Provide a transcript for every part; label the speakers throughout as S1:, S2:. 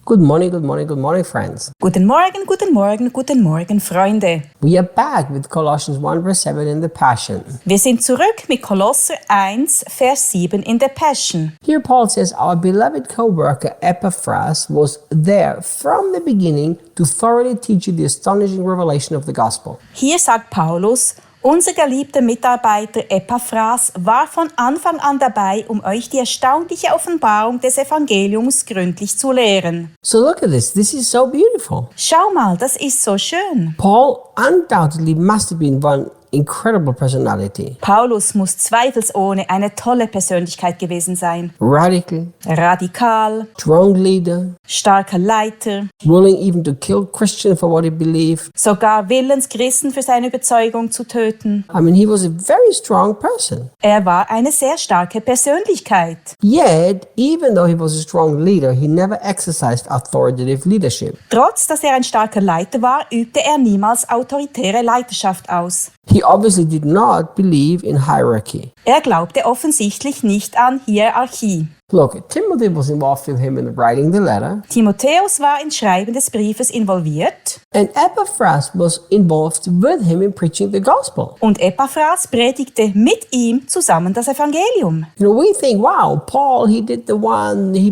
S1: Good morning, good morning, good morning, friends.
S2: Guten Morgen, guten Morgen, guten Morgen, Freunde.
S1: We are back with Colossians 1 verse 7 in the Passion.
S2: Wir sind zurück mit Kolosser 1, Vers 7 in der Passion.
S1: Here Paul says, our beloved co-worker Epaphras was there from the beginning to thoroughly teach you the astonishing revelation of the gospel.
S2: Hier sagt Paulus, unser geliebter Mitarbeiter Epaphras war von Anfang an dabei, um euch die erstaunliche Offenbarung des Evangeliums gründlich zu lehren.
S1: So look at this. This is so beautiful.
S2: Schau mal, das ist so schön.
S1: Paul undoubtedly must have been one incredible personality.
S2: Paulus muss zweifelsohne eine tolle Persönlichkeit gewesen sein.
S1: Radical,
S2: Radikal,
S1: strong leader,
S2: starker Leiter,
S1: willing even to kill Christians for what he believed.
S2: sogar willens, Christen für seine Überzeugung zu töten.
S1: I mean, he was a very strong person.
S2: Er war eine sehr starke Persönlichkeit.
S1: Yet, even though he was a strong leader, he never exercised authoritative leadership.
S2: Trotz, dass er ein starker Leiter war, übte er niemals autoritäre Leiterschaft aus.
S1: He obviously did not believe in hierarchy.
S2: Er glaubte offensichtlich nicht an Hierarchie.
S1: Look, Timothy was involved with him in writing the letter,
S2: Timotheus war im Schreiben des Briefes involviert
S1: and Epaphras was involved with him in preaching the gospel.
S2: und Epaphras predigte mit ihm zusammen das Evangelium.
S1: You know, we think, wow, Paul, he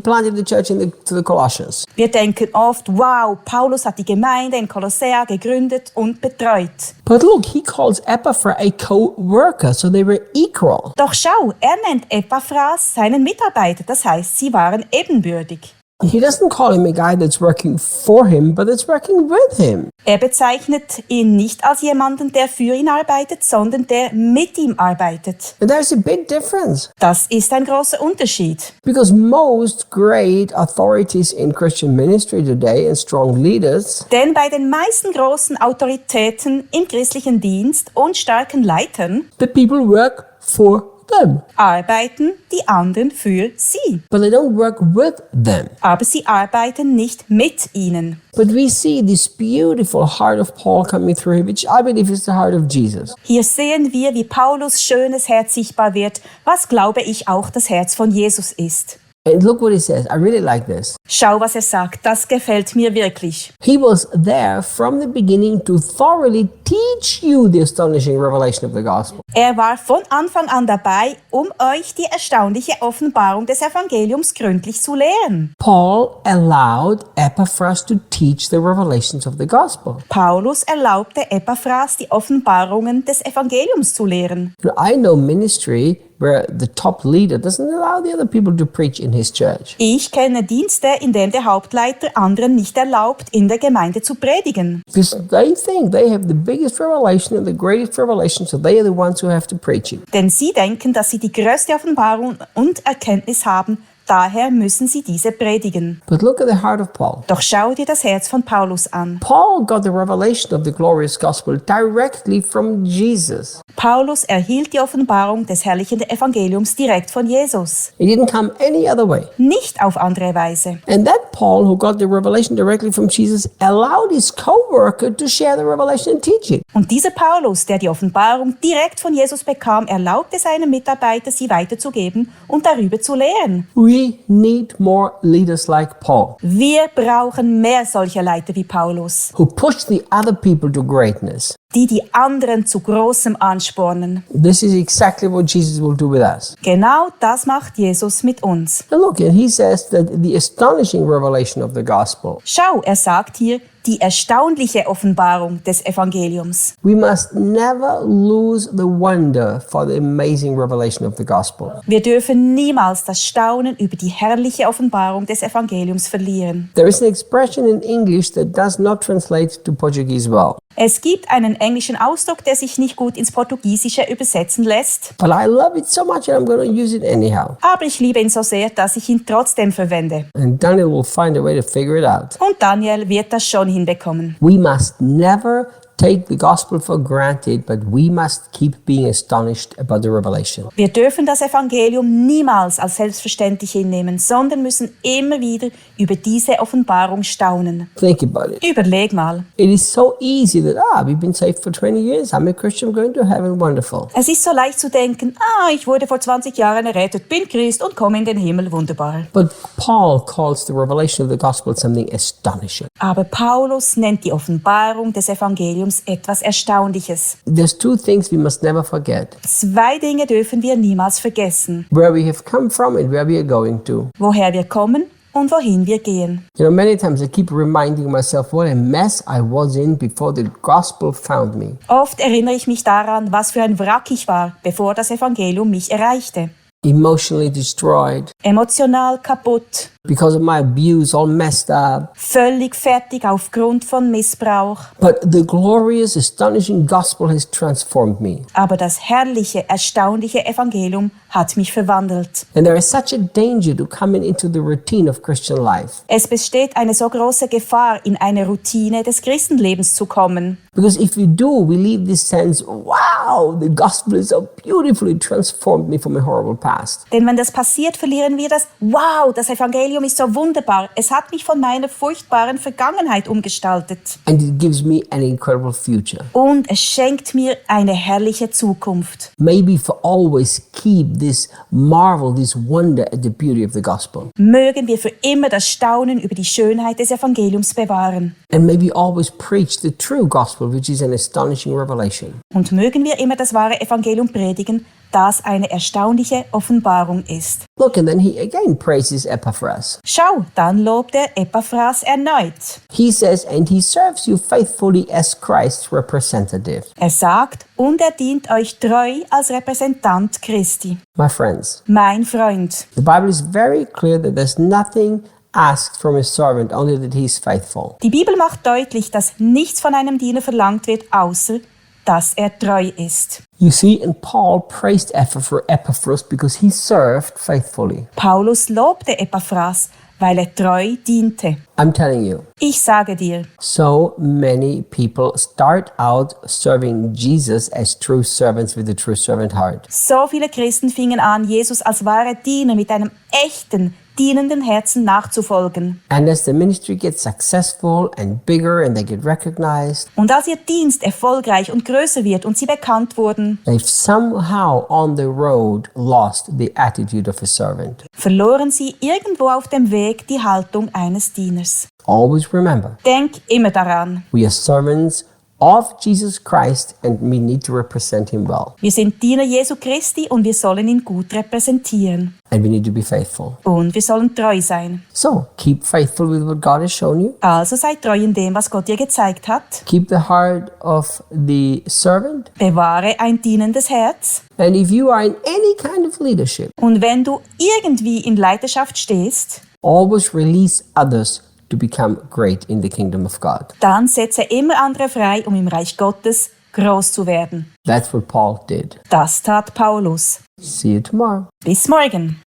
S1: planted the church to the Colossians.
S2: Wir denken oft, wow, Paulus hat die Gemeinde in Kolosser gegründet und betreut.
S1: But look, he calls Epaphras a co-worker, so they were equal.
S2: Doch schau, er nennt Epaphras seinen Mitarbeiter, das heißt, sie waren ebenbürtig.
S1: He doesn't call him a guy that's working for him, but that's working with him.
S2: Er bezeichnet ihn nicht als jemanden, der für ihn arbeitet, sondern der mit ihm arbeitet.
S1: And there's a big difference.
S2: Das ist ein großer Unterschied.
S1: Because most great authorities in Christian ministry today and strong leaders,
S2: Denn bei den meisten großen Autoritäten im christlichen Dienst und starken Leitern
S1: the people work for them,
S2: arbeiten die anderen für sie.
S1: but they don't work with them.
S2: Aber sie arbeiten nicht mit ihnen.
S1: But we see this beautiful heart of Paul coming through, which I believe is the heart of Jesus.
S2: Hier sehen wir, wie Paulus' schönes Herz sichtbar wird, was glaube ich auch das Herz von Jesus ist.
S1: And look what he says. I really like this.
S2: Schau, was er sagt, das gefällt mir wirklich.
S1: He was there from the beginning to thoroughly teach you the astonishing revelation of the gospel.
S2: Er war von Anfang an dabei, um euch die erstaunliche Offenbarung des Evangeliums gründlich zu lehren.
S1: Paul allowed Epaphras to teach the revelations of the gospel.
S2: Paulus erlaubte Epaphras, die Offenbarungen des Evangeliums zu lehren.
S1: I know ministry where the top leader doesn't allow the other people to preach in his church.
S2: Ich kenne Dienste, in denen der Hauptleiter anderen nicht erlaubt, in der Gemeinde zu predigen.
S1: Because they think they have the biggest revelation and the greatest revelation, so they are the ones who have to preach it.
S2: Denn sie denken, dass sie die größte Offenbarung und Erkenntnis haben, daher müssen sie diese predigen.
S1: But look at the heart of Paul.
S2: Doch schau dir das Herz von Paulus an.
S1: Paul got the revelation of the glorious gospel directly from Jesus.
S2: Paulus erhielt die Offenbarung des herrlichen Evangeliums direkt von Jesus.
S1: It didn't come any other way.
S2: Nicht auf andere Weise.
S1: And that Paul, who got the revelation directly from Jesus, allowed his co-worker to share the revelation and teach it.
S2: Und dieser Paulus, der die Offenbarung direkt von Jesus bekam, erlaubte seinen Mitarbeitern, sie weiterzugeben und darüber zu lehren.
S1: We need more leaders like Paul,
S2: Wir brauchen mehr solcher Leiter wie Paulus,
S1: who push the other people to greatness.
S2: die anderen zu Großem anspornen.
S1: This is exactly what Jesus will do with us.
S2: Genau das macht Jesus mit uns.
S1: And look, and he says that the astonishing revelation of the gospel.
S2: Schau, er sagt hier, die erstaunliche Offenbarung des Evangeliums.
S1: We must never lose the wonder for the amazing revelation of the gospel.
S2: Wir dürfen niemals das Staunen über die herrliche Offenbarung des Evangeliums verlieren.
S1: There is an expression in English that does not translate to Portuguese well.
S2: Es gibt einen englischen Ausdruck, der sich nicht gut ins Portugiesische übersetzen lässt,
S1: But I love it so much that I'm going to use it anyhow.
S2: aber ich liebe ihn so sehr, dass ich ihn trotzdem verwende.
S1: And Daniel will find a way to figure it out.
S2: Und Daniel wird das schon hinbekommen.
S1: We must never take the gospel for granted, but we must keep being astonished about the revelation.
S2: Wir dürfen das Evangelium niemals als selbstverständlich hinnehmen, sondern müssen immer wieder über diese Offenbarung staunen.
S1: Think about it.
S2: Überleg mal.
S1: It is so easy that, we've been saved for 20 years. I'm a Christian, going to heaven, wonderful.
S2: Es ist so leicht zu denken, ich wurde vor 20 Jahren errettet, bin Christ und komme in den Himmel, wunderbar.
S1: But Paul calls the revelation of the gospel something astonishing.
S2: Aber Paulus nennt die Offenbarung des Evangeliums etwas Erstaunliches.
S1: There's two things we must never forget.
S2: 2 Dinge dürfen wir niemals vergessen.
S1: Where we have come from and where we are going to.
S2: Woher wir kommen und wohin wir gehen.
S1: You know, many times I keep reminding myself what a mess I was in before the gospel found me.
S2: Oft erinnere ich mich daran, was für ein Wrack ich war, bevor das Evangelium mich erreichte.
S1: Emotionally destroyed.
S2: Emotional kaputt.
S1: Because of my abuse, all messed up.
S2: Völlig fertig aufgrund von Missbrauch.
S1: But the glorious, astonishing gospel has transformed me.
S2: Aber das herrliche, erstaunliche Evangelium hat mich verwandelt.
S1: And there is such a danger to coming into the routine of Christian life.
S2: Es besteht eine so große Gefahr, in eine Routine des Christenlebens zu kommen.
S1: Because if we do, we leave this sense, wow, the gospel is so beautifully transformed me from a horrible past.
S2: Denn wenn das passiert, verlieren wir das, wow, das Evangelium ist so wunderbar. Es hat mich von meiner furchtbaren Vergangenheit umgestaltet.
S1: And it gives me an incredible future.
S2: Und es schenkt mir eine herrliche Zukunft.
S1: Maybe for always keep this marvel, this wonder at the beauty of the gospel.
S2: Mögen wir für immer das Staunen über die Schönheit des Evangeliums bewahren.
S1: And maybe always preach the true gospel, which is an astonishing revelation.
S2: Und mögen wir immer das wahre Evangelium predigen, das eine erstaunliche Offenbarung ist.
S1: Look, and then he again praises Epaphras.
S2: Schau, dann lobt er Epaphras erneut.
S1: He says, and he serves you faithfully as Christ's representative.
S2: Er sagt, und er dient euch treu als Repräsentant Christi.
S1: My friends,
S2: Mein Freund.
S1: the Bible is very clear that there's nothing asked from a servant, only that he is faithful.
S2: Die Bibel macht deutlich, dass nichts von einem Diener verlangt wird, außer dass er treu ist.
S1: You see, and Paul praised Epaphras because he served faithfully.
S2: Paulus lobte Epaphras, weil er treu diente.
S1: I'm telling you,
S2: Ich sage dir,
S1: so many people start out serving Jesus as true servants with a true servant heart.
S2: so viele Christen fingen an, Jesus als wahre Diener mit einem echten, dienenden Herzen nachzufolgen.
S1: And as the ministry gets successful and bigger and they get recognized,
S2: Und als ihr Dienst erfolgreich und größer wird und sie bekannt wurden,
S1: they've somehow on the road lost the attitude of a servant.
S2: verloren sie irgendwo auf dem Weg die Haltung eines Dieners.
S1: Always remember,
S2: Denk immer daran.
S1: we are servants of Jesus Christ and we need to represent him well.
S2: Wir sind Diener Jesu Christi und wir sollen ihn gut repräsentieren.
S1: And we need to be faithful.
S2: Und wir sollen treu sein.
S1: So, keep faithful with what God has shown you.
S2: Also sei treu in dem, was Gott dir gezeigt hat.
S1: Keep the heart of the servant.
S2: Bewahre ein dienendes Herz.
S1: And if you are in any kind of leadership,
S2: Und wenn du irgendwie in Leiterschaft stehst,
S1: always release others to become great in the kingdom of God.
S2: dann setze immer andere frei, um im Reich Gottes groß zu werden.
S1: That's what Paul did.
S2: Das tat Paulus.
S1: See you tomorrow.
S2: Bis morgen.